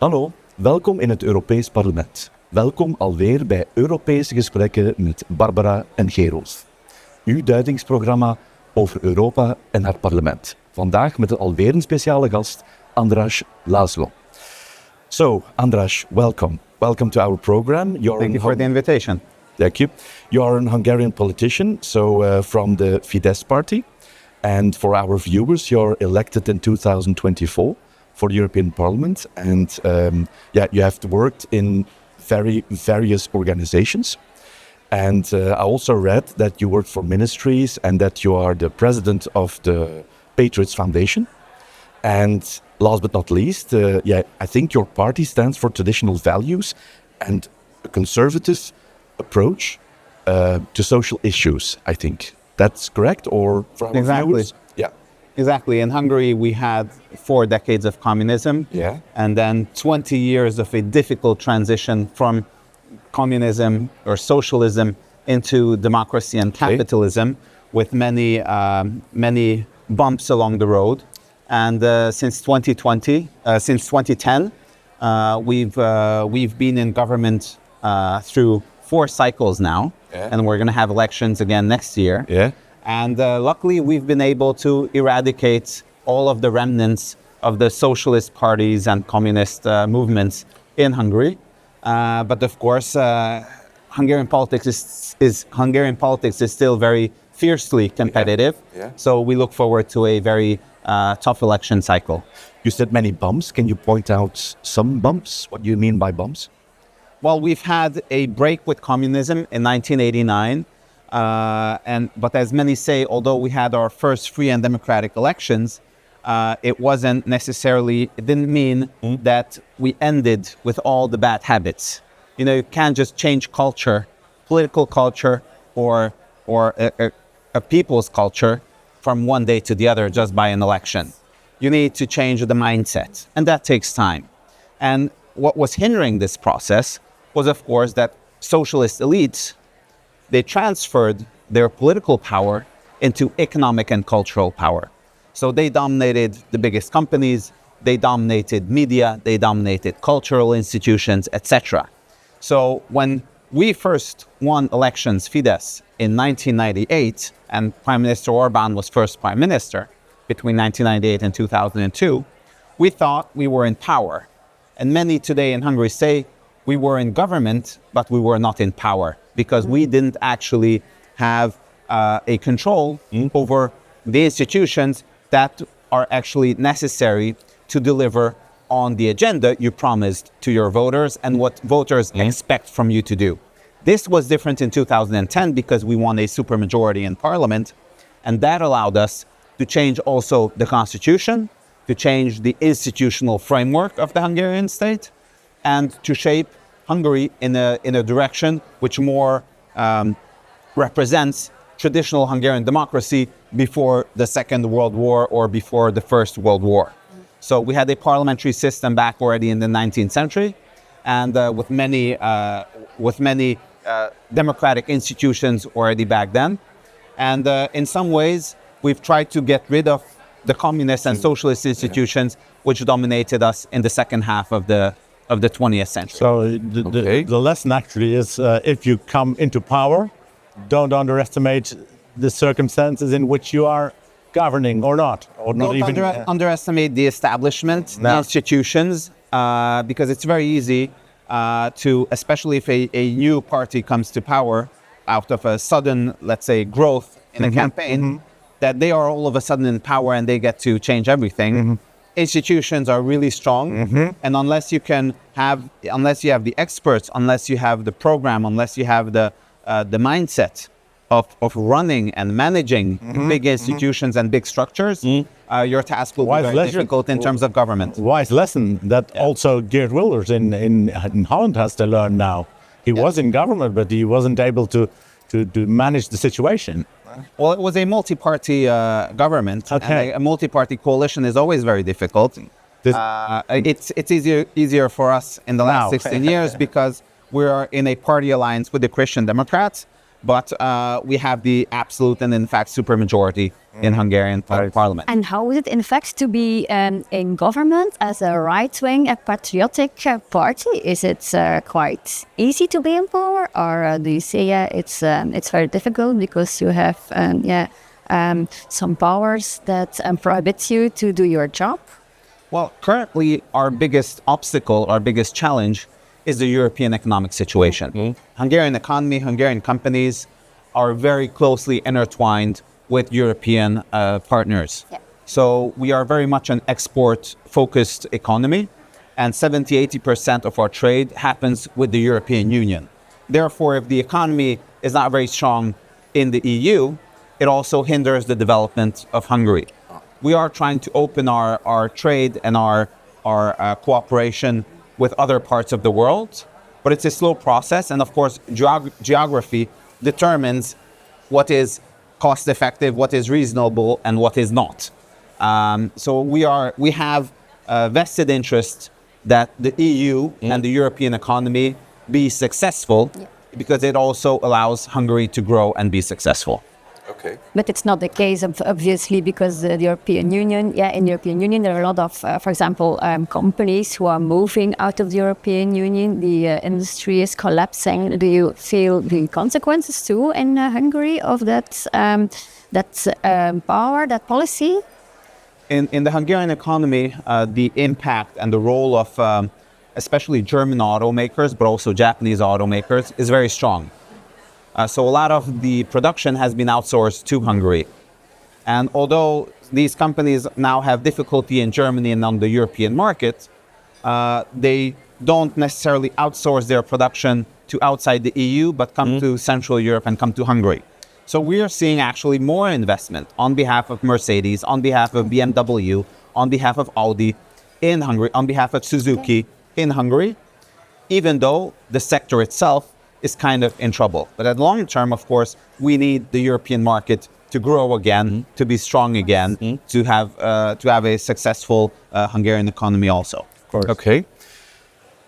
Hallo, welkom in het Europees Parlement. Welkom alweer bij Europese Gesprekken met Barbara en Gerold. Uw duidingsprogramma over Europa en haar parlement. Vandaag met alweer een speciale gast, András László. So, András, welcome. Welcome to our program. Thank you for the invitation. Thank you. You are a Hungarian politician, from the Fidesz party. And for our viewers, you're elected in 2024 for the European Parliament. And you have worked in various organizations. And I also read that you work for ministries and that you are the president of the Patriots Foundation. And last but not least, I think your party stands for traditional values and a conservative approach to social issues, I think. That's correct? Or for our viewers? Yeah. Exactly. In Hungary, we had 4 decades of communism. Yeah. And then 20 years of a difficult transition from communism or socialism into democracy and capitalism, with many bumps along the road. And since 2010, we've been in government through 4 cycles now, and we're going to have elections again next year. Yeah. And luckily, we've been able to eradicate all of the remnants of the socialist parties and communist movements in Hungary. But of course, Hungarian politics is still very fiercely competitive. Yeah. So we look forward to a very tough election cycle. You said many bumps. Can you point out some bumps? What do you mean by bumps? Well, we've had a break with communism in 1989. But as many say, although we had our first free and democratic elections, it didn't mean that we ended with all the bad habits. You know, you can't just change culture, political culture, or a people's culture from one day to the other just by an election. You need to change the mindset, and that takes time. And what was hindering this process was, of course, that socialist elites, they transferred their political power into economic and cultural power. So they dominated the biggest companies, they dominated media, they dominated cultural institutions, etc. So when we first won elections, Fidesz, in 1998, and Prime Minister Orbán was first Prime Minister between 1998 and 2002, we thought we were in power. And many today in Hungary say we were in government, but we were not in power, because we didn't actually have a control over the institutions that are actually necessary to deliver on the agenda you promised to your voters and what voters expect from you to do. This was different in 2010 because we won a supermajority in parliament, and that allowed us to change also the constitution, to change the institutional framework of the Hungarian state, and to shape Hungary in a direction which more represents traditional Hungarian democracy before the Second World War or before the First World War. So we had a parliamentary system back already in the 19th century, and with many democratic institutions already back then. And in some ways, we've tried to get rid of the communist and socialist institutions which dominated us in the second half of the 20th century. So the lesson actually is, if you come into power, don't underestimate the circumstances in which you are governing or not. Or not Don't even underestimate the establishment, the institutions, because it's very easy to, especially if a new party comes to power out of a sudden, let's say, growth in a campaign, that they are all of a sudden in power and they get to change everything. Institutions are really strong, and unless you have the experts, unless you have the program, unless you have the mindset of running and managing big institutions and big structures, your task will be very difficult in terms of government. Wise lesson that also Geert Wilders in Holland has to learn now. He was in government, but he wasn't able to manage the situation. Well, it was a multi-party government. Okay. And a multi-party coalition is always very difficult. It's easier for us in the last 16 years because we are in a party alliance with the Christian Democrats, but we have the absolute and in fact supermajority in Hungarian parliament. And how is it, in fact, to be in government as a right-wing, a patriotic party? Is it quite easy to be in power, or do you say it's very difficult because you have some powers that prohibit you to do your job? Well, currently our biggest obstacle, our biggest challenge is the European economic situation. Hungarian economy, Hungarian companies are very closely intertwined with European partners. Yeah. So we are very much an export-focused economy, and 70-80% of our trade happens with the European Union. Therefore, if the economy is not very strong in the EU, it also hinders the development of Hungary. We are trying to open our trade and our cooperation with other parts of the world, but it's a slow process, and of course geography determines what is cost effective, what is reasonable, and what is not. So we have a vested interest that the EU and the European economy be successful, because it also allows Hungary to grow and be successful. Okay. But it's not the case, obviously, because the European Union, in the European Union, there are a lot of, for example, companies who are moving out of the European Union. The industry is collapsing. Do you feel the consequences too in Hungary of that power, that policy? In the Hungarian economy, the impact and the role of especially German automakers, but also Japanese automakers, is very strong. So a lot of the production has been outsourced to Hungary. And although these companies now have difficulty in Germany and on the European market, they don't necessarily outsource their production to outside the EU, but come to Central Europe and come to Hungary. So we are seeing actually more investment on behalf of Mercedes, on behalf of BMW, on behalf of Audi in Hungary, on behalf of Suzuki in Hungary, even though the sector itself is kind of in trouble. But at long term, of course, we need the European market to grow again, to be strong again, to have a successful Hungarian economy also. Of course. Okay.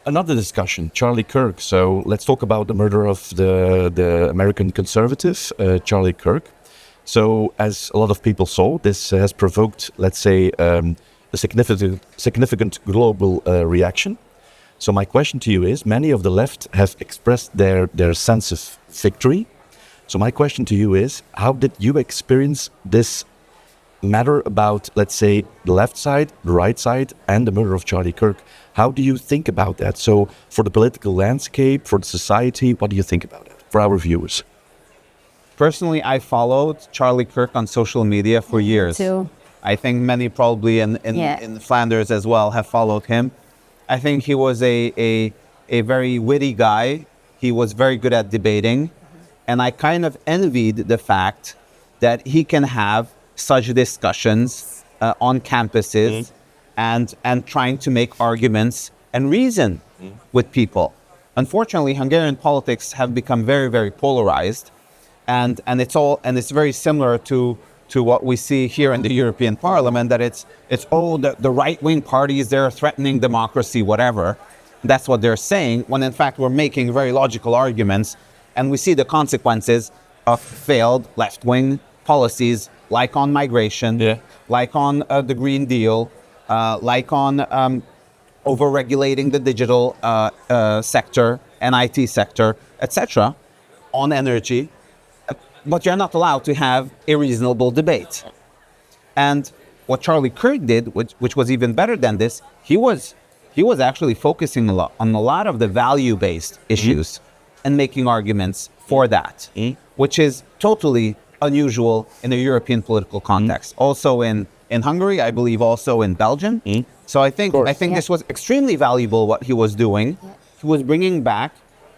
Another discussion, Charlie Kirk. So let's talk about the murder of the American conservative, Charlie Kirk. So as a lot of people saw, this has provoked, let's say, a significant global reaction. So my question to you is, many of the left have expressed their sense of victory. So my question to you is, how did you experience this matter about, let's say, the left side, the right side, and the murder of Charlie Kirk? How do you think about that? So for the political landscape, for the society, what do you think about it for our viewers? Personally, I followed Charlie Kirk on social media for years. Too. I think many probably in Flanders as well have followed him. I think he was a very witty guy. He was very good at debating. And I kind of envied the fact that he can have such discussions on campuses and trying to make arguments and reason with people. Unfortunately, Hungarian politics have become very, very polarized. And it's very similar to what we see here in the European Parliament, that it's the right-wing parties, they're threatening democracy, whatever. That's what they're saying, when in fact we're making very logical arguments, and we see the consequences of failed left-wing policies, like on migration, like on the Green Deal, like on over-regulating the digital sector and IT sector, etc., on energy. But you're not allowed to have a reasonable debate. And what Charlie Kirk did, which was even better than this, he was actually focusing on a lot of the value-based issues and making arguments for that, which is totally unusual in a European political context. Also in Hungary, I believe also in Belgium. So I think this was extremely valuable, what he was doing. He was bringing back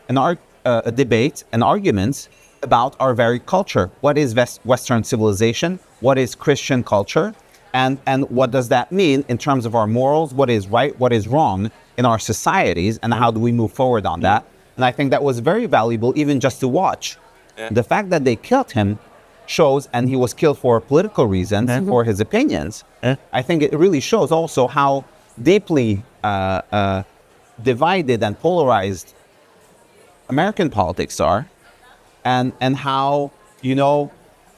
a debate and arguments about our very culture. What is Western civilization? What is Christian culture? And what does that mean in terms of our morals? What is right? What is wrong in our societies? And how do we move forward on that? And I think that was very valuable, even just to watch. The fact that they killed him shows, and he was killed for political reasons, for his opinions. I think it really shows also how deeply divided and polarized American politics are. and how,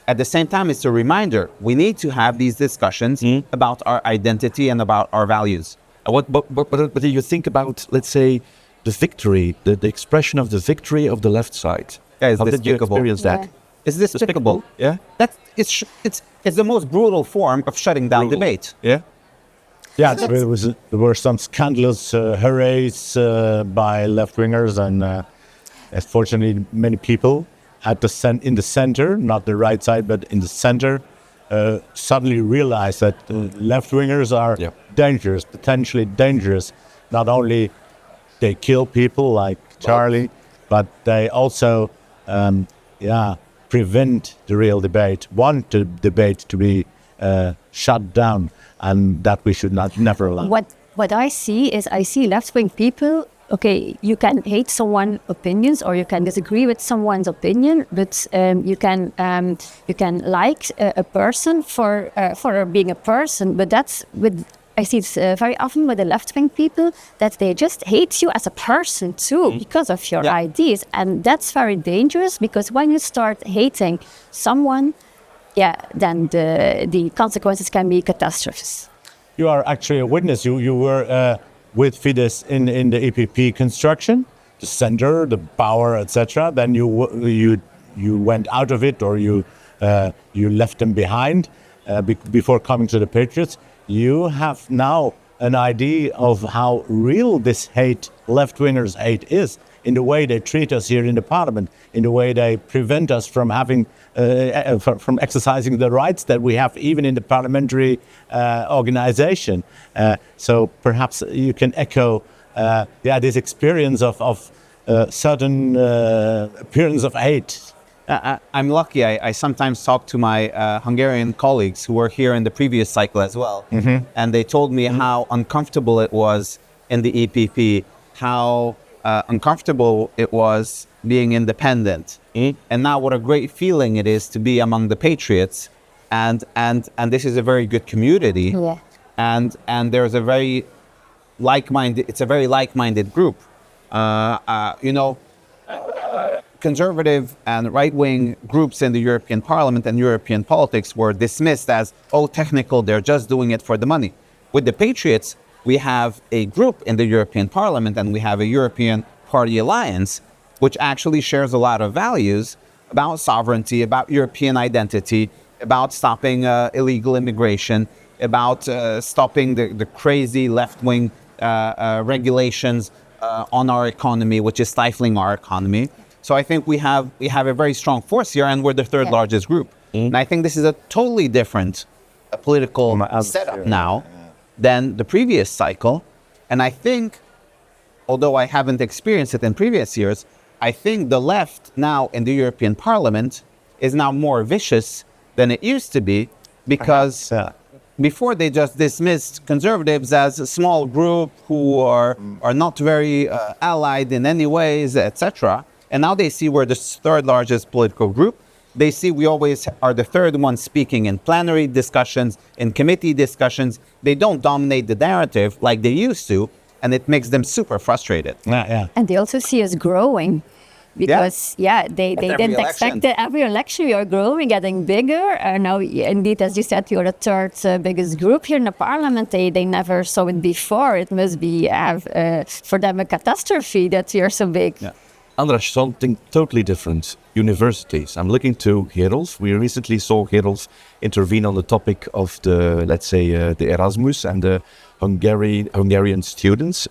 at the same time, it's a reminder we need to have these discussions about our identity and about our values. But do you think about, let's say, the victory, the expression of the victory of the left side? Yeah, it's How did you despicable. experience that? Yeah. It's despicable. Yeah. It's the most brutal form of shutting down Brutal. debate. Yeah. Yeah, there were some scandalous hurrays by left-wingers, and unfortunately, many people in the center, not the right side, but in the center, suddenly realized that left-wingers are dangerous, potentially dangerous. Not only they kill people like Charlie, but they also, prevent the real debate, want the debate to be shut down, and that we should never allow. What I see left-wing people. Okay, you can hate someone's opinions or you can disagree with someone's opinion, but you can like a person for being a person. But that's with I see it's very often with the left-wing people that they just hate you as a person too because of your ideas, and that's very dangerous because when you start hating someone, then the consequences can be catastrophes. You are actually a witness. You were with Fidesz in the EPP construction, the center, the power, etc. Then you went out of it, or you left them behind before coming to the Patriots. You have now an idea of how real this hate, left-wingers' hate, is in the way they treat us here in the Parliament, in the way they prevent us from having from exercising the rights that we have even in the parliamentary organization. So perhaps you can echo this experience of certain appearance of hate. I'm lucky. I sometimes talk to my Hungarian colleagues who were here in the previous cycle as well. And they told me how uncomfortable it was in the EPP, how uncomfortable it was being independent. And now what a great feeling it is to be among the Patriots. And this is a very good community. Yeah. And there's a very like-minded group. Conservative and right-wing groups in the European Parliament and European politics were dismissed as, technical, they're just doing it for the money. With the Patriots, we have a group in the European Parliament and we have a European Party Alliance, which actually shares a lot of values about sovereignty, about European identity, about stopping illegal immigration, about stopping the crazy left-wing regulations on our economy, which is stifling our economy. So I think we have a very strong force here, and we're the third largest group. And I think this is a totally different political setup now than the previous cycle. And I think, although I haven't experienced it in previous years, I think the left now in the European Parliament is now more vicious than it used to be, because before they just dismissed conservatives as a small group who are not very allied in any ways, etc. And now they see we're the third largest political group. They see we always are the third one speaking in plenary discussions, in committee discussions. They don't dominate the narrative like they used to, and it makes them super frustrated. And they also see us growing. Because, they didn't expect that every election we are growing, getting bigger. And now, indeed, as you said, you're the third biggest group here in the parliament. They never saw it before. It must be, for them, a catastrophe that you're so big. Yeah. András, something totally different. Universities. I'm looking to Gerolf. We recently saw Gerolf intervene on the topic of the, let's say, the Erasmus and the Hungarian students.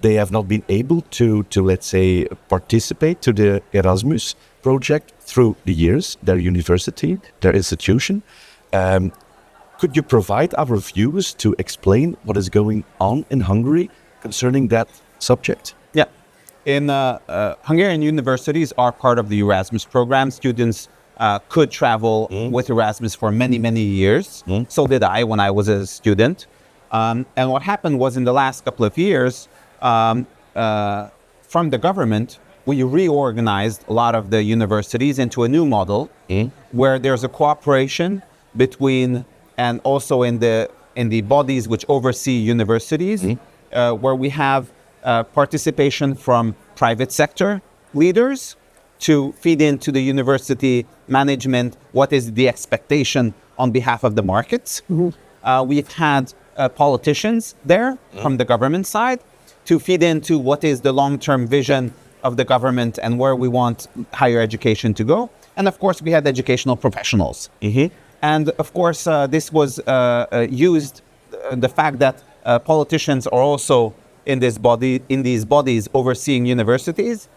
They have not been able to, let's say, participate to the Erasmus project through the years, their university, their institution. Could you provide our viewers to explain what is going on in Hungary concerning that subject? Yeah. In Hungarian universities are part of the Erasmus program. Students could travel with Erasmus for many, many years. So did I when I was a student. And what happened was in the last couple of years, from the government, we reorganized a lot of the universities into a new model where there's a cooperation between, and also in the bodies which oversee universities, where we have participation from private sector leaders to feed into the university management what is the expectation on behalf of the markets. We've had politicians there from the government side to feed into what is the long-term vision of the government and where we want higher education to go. And of course, we had educational professionals. And of course, this was used, the fact that politicians are also in these bodies overseeing universities.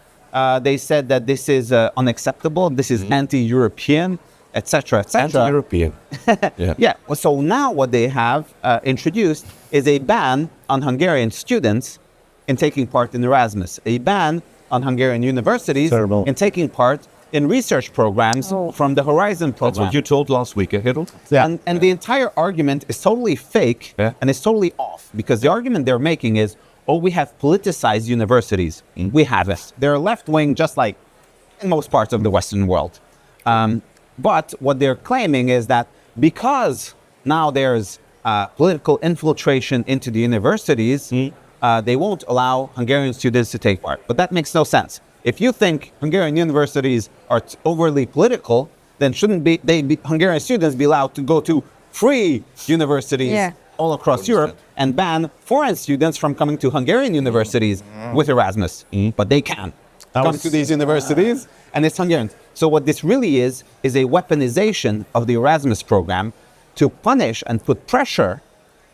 They said that this is unacceptable, this is anti-European, etc., etc. Anti-European. Yeah. So now what they have introduced is a ban on Hungarian students in taking part in Erasmus, a ban on Hungarian universities in taking part in research programs from the Horizon program. That's what you told last week, Harold. Yeah. And the entire argument is totally fake and it's totally off, because the argument they're making is, oh, we have politicized universities. We haven't. They're left-wing, just like in most parts of the Western world. But what they're claiming is that because now there's political infiltration into the universities, they won't allow Hungarian students to take part. But that makes no sense. If you think Hungarian universities are overly political, then shouldn't Hungarian students be allowed to go to free universities all across Europe and ban foreign students from coming to Hungarian universities with Erasmus? But they can come to these universities, and it's Hungarians. So what this really is a weaponization of the Erasmus program to punish and put pressure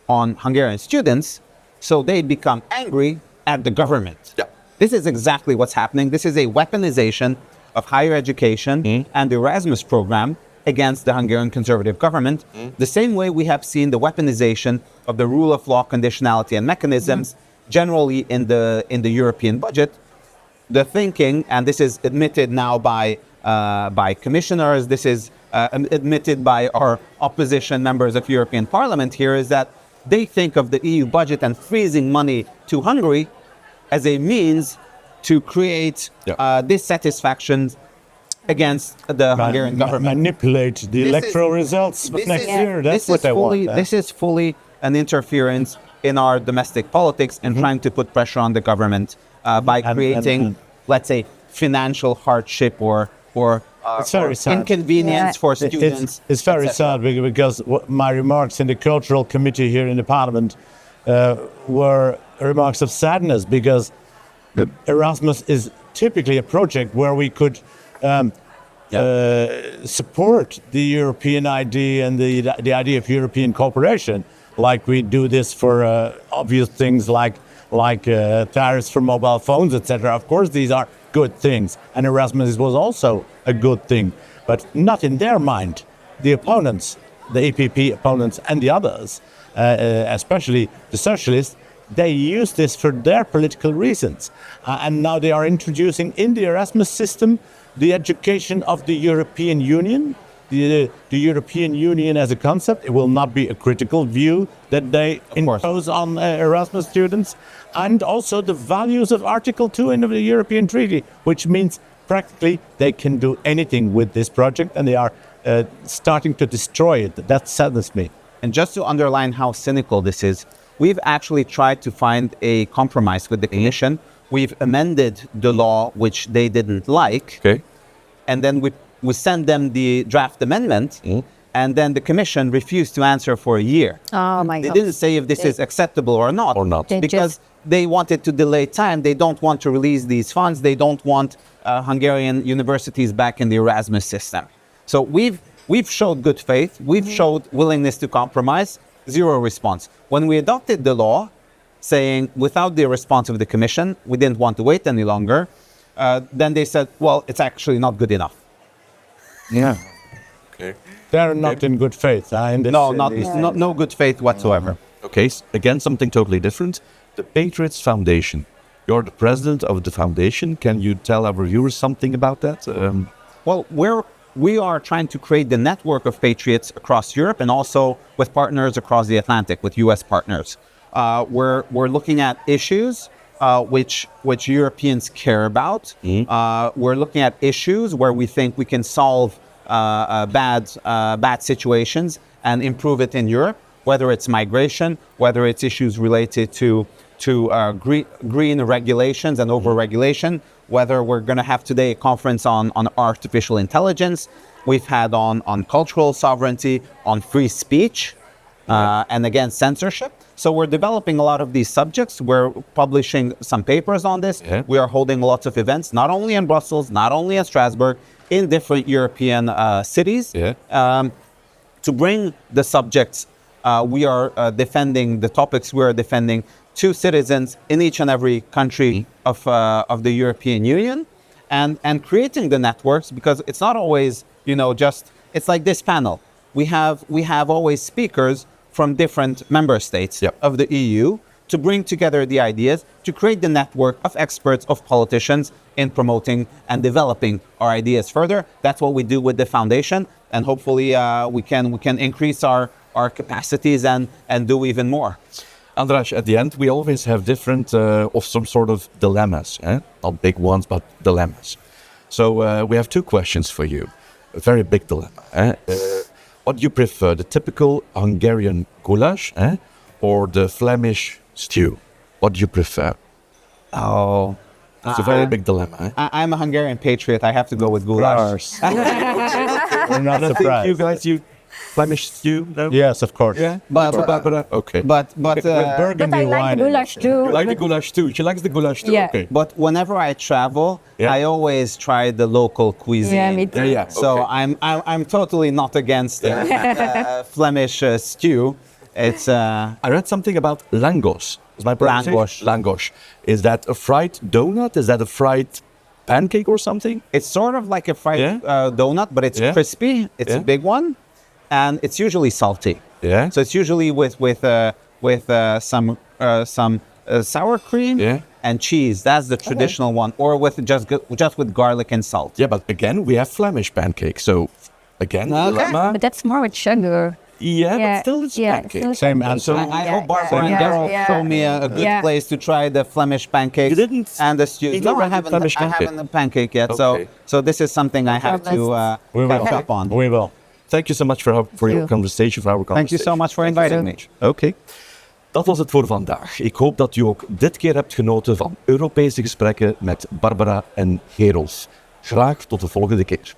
on Hungarian students so they become angry at the government. This is exactly what's happening. This is a weaponization of higher education and the Erasmus program against the Hungarian conservative government, the same way we have seen the weaponization of the rule of law conditionality and mechanisms generally in the European budget. The thinking, and this is admitted now by commissioners, this is admitted by our opposition members of European Parliament here, is that they think of the EU budget and freezing money to Hungary as a means to create dissatisfaction against the Hungarian government. Manipulate the electoral results of next year. That's what they want. This is fully an interference in our domestic politics and trying to put pressure on the government by creating, let's say, financial hardship or it's very sad. Inconvenience for students. It's very sad because my remarks in the Cultural Committee here in the Parliament were remarks of sadness, because Erasmus is typically a project where we could support the European idea and the idea of European cooperation, like we do this for obvious things like tariffs for mobile phones, etc. Of course, these are good things, and Erasmus was also a good thing, but not in their mind. The opponents, the EPP opponents and the others, especially the socialists, they use this for their political reasons. And now they are introducing in the Erasmus system the education of the European Union, the European Union as a concept. It will not be a critical view that they impose on Erasmus students. And also the values of Article 2 in the European Treaty, which means practically they can do anything with this project, and they are starting to destroy it. That saddens me. And just to underline how cynical this is, we've actually tried to find a compromise with the Commission. We've amended the law, which they didn't like. And then we sent them the draft amendment, and then the Commission refused to answer for a year. Oh my God. They didn't say if this is acceptable or not. Because they wanted to delay time. They don't want to release these funds. They don't want Hungarian universities back in the Erasmus system. So we've showed good faith. We've showed willingness to compromise. Zero response. When we adopted the law, saying without the response of the Commission, we didn't want to wait any longer, then they said, well, it's actually not good enough. They're not in good faith. No good faith whatsoever. Again, something totally different. The Patriots Foundation. You're the president of the foundation. Can you tell our viewers something about that? Well, we are trying to create the network of patriots across Europe and also with partners across the Atlantic, with U.S. partners. We're looking at issues which Europeans care about. We're looking at issues where we think we can solve bad situations and improve it in Europe, whether it's migration, whether it's issues related to green regulations and over-regulation, whether we're going to have today a conference on artificial intelligence, we've had on cultural sovereignty, on free speech, and again, censorship. So we're developing a lot of these subjects. We're publishing some papers on this. Yeah. We are holding lots of events, not only in Brussels, not only in Strasbourg, in different European cities. Yeah. To bring the subjects we are defending, the topics we are defending to citizens in each and every country of the European Union, and creating the networks, because it's not always, just, it's like this panel. We have always speakers from different member states of the EU to bring together the ideas, to create the network of experts, of politicians in promoting and developing our ideas further. That's what we do with the foundation, and hopefully we can increase our capacities and do even more. András, at the end, we always have different of some sort of dilemmas, not big ones, but dilemmas. So we have two questions for you. A very big dilemma. What do you prefer, the typical Hungarian goulash or the Flemish stew? What do you prefer? Oh, it's a very big dilemma. I'm a Hungarian patriot. I have to go with goulash. We're not surprised. You guys, Flemish stew? No? Yes, of course. Yeah. But Okay. But With But Burgundy I like wine. goulash too. You like the goulash too? She likes the goulash too. Yeah. Okay. But whenever I travel, Yeah. I always try the local cuisine. Yeah, me too. Yeah. So okay. I'm totally not against Flemish stew. It's I read something about langos. Is my pronunciation? Langos. Is that a fried donut? Is that a fried pancake or something? it's sort of like a fried donut, but it's Yeah. crispy. It's a Yeah. big one, and it's usually salty. Yeah. So it's usually with some sour cream Yeah. and cheese. That's the traditional one, or with just with garlic and salt. Yeah, but again, we have Flemish pancakes. So again, Okay. dilemma. But that's more with sugar. Yeah, but Yeah, still it's yeah, pancake. still- Same answer. I hope Barbara and yeah, Daryl yeah. show me a good Yeah. place to try the Flemish pancakes. You didn't and the stew. eat No, I already haven't. Flemish I pancake? haven't the pancake yet. Okay. So this is something I have to We will. catch up on. We will. Thank you so much for your you. conversation, for our Thank you conversation. so much for inviting me. Oké. Dat was het voor vandaag. Ik hoop dat u ook dit keer hebt genoten van Europese gesprekken met Barbara en Gerolf. Graag tot de volgende keer.